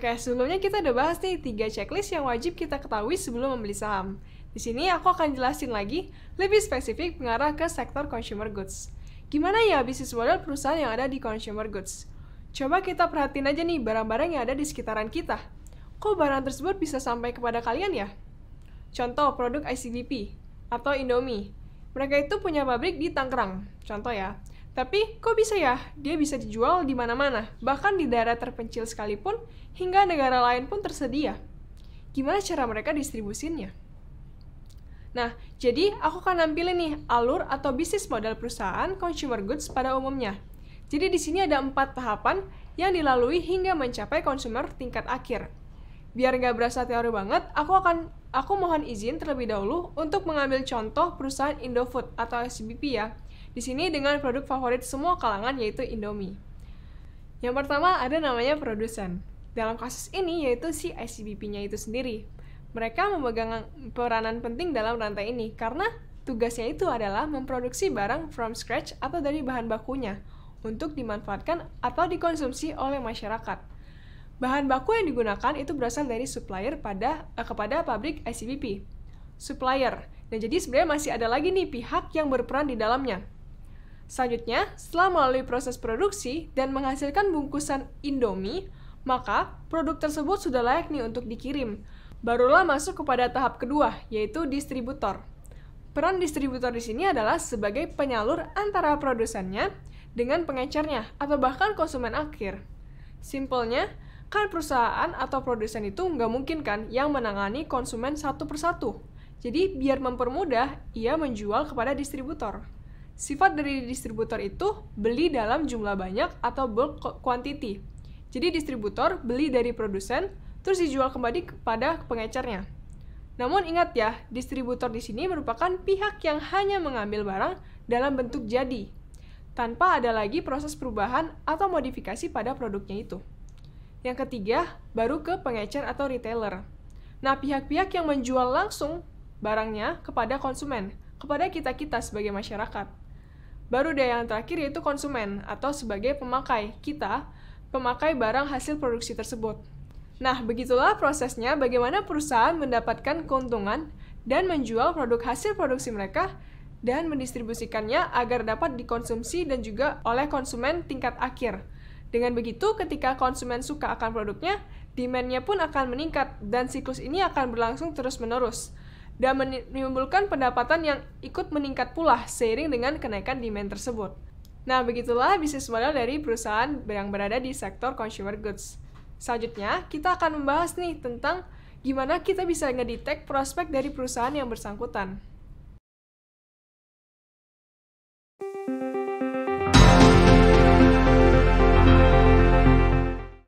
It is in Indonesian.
Oke, sebelumnya kita udah bahas nih 3 checklist yang wajib kita ketahui sebelum membeli saham. Di sini aku akan jelasin lagi lebih spesifik mengarah ke sektor consumer goods. Gimana ya bisnis model perusahaan yang ada di consumer goods? Coba kita perhatiin aja nih barang-barang yang ada di sekitaran kita. Kok barang tersebut bisa sampai kepada kalian ya? Contoh produk ICBP atau Indomie. Mereka itu punya pabrik di Tangerang, contoh ya. Tapi kok bisa ya dia bisa dijual di mana-mana, bahkan di daerah terpencil sekalipun, hingga negara lain pun tersedia. Gimana cara mereka distribusinya? Nah, jadi aku akan nampilin nih alur atau bisnis model perusahaan consumer goods pada umumnya. Jadi di sini ada 4 tahapan yang dilalui hingga mencapai konsumer tingkat akhir. Biar nggak berasa teori banget, aku mohon izin terlebih dahulu untuk mengambil contoh perusahaan Indofood atau SCBP ya. Di sini dengan produk favorit semua kalangan yaitu Indomie. Yang pertama ada namanya produsen. Dalam kasus ini yaitu si ICBP-nya itu sendiri. Mereka memegang peranan penting dalam rantai ini karena tugasnya itu adalah memproduksi barang from scratch atau dari bahan bakunya untuk dimanfaatkan atau dikonsumsi oleh masyarakat. Bahan baku yang digunakan itu berasal dari supplier kepada pabrik ICBP. Supplier. Dan jadi sebenarnya masih ada lagi nih pihak yang berperan di dalamnya. Selanjutnya, setelah melalui proses produksi dan menghasilkan bungkusan Indomie, maka produk tersebut sudah layak nih untuk dikirim. Barulah masuk kepada tahap kedua, yaitu distributor. Peran distributor di sini adalah sebagai penyalur antara produsennya dengan pengecernya atau bahkan konsumen akhir. Simpelnya, kan perusahaan atau produsen itu nggak mungkin kan yang menangani konsumen satu persatu. Jadi biar mempermudah, ia menjual kepada distributor. Sifat dari distributor itu beli dalam jumlah banyak atau bulk quantity. Jadi distributor beli dari produsen, terus dijual kembali kepada pengecernya. Namun ingat ya, distributor di sini merupakan pihak yang hanya mengambil barang dalam bentuk jadi, tanpa ada lagi proses perubahan atau modifikasi pada produknya itu. Yang ketiga, baru ke pengecer atau retailer. Nah, pihak-pihak yang menjual langsung barangnya kepada konsumen, kepada kita-kita sebagai masyarakat. Baru deh yang terakhir yaitu konsumen atau sebagai pemakai, kita, pemakai barang hasil produksi tersebut. Nah, begitulah prosesnya bagaimana perusahaan mendapatkan keuntungan dan menjual produk hasil produksi mereka dan mendistribusikannya agar dapat dikonsumsi dan juga oleh konsumen tingkat akhir. Dengan begitu, ketika konsumen suka akan produknya, demand-nya pun akan meningkat dan siklus ini akan berlangsung terus-menerus dan menimbulkan pendapatan yang ikut meningkat pula seiring dengan kenaikan demand tersebut. Nah, begitulah bisnis model dari perusahaan yang berada di sektor consumer goods. Selanjutnya, kita akan membahas nih tentang gimana kita bisa ngedetect prospek dari perusahaan yang bersangkutan.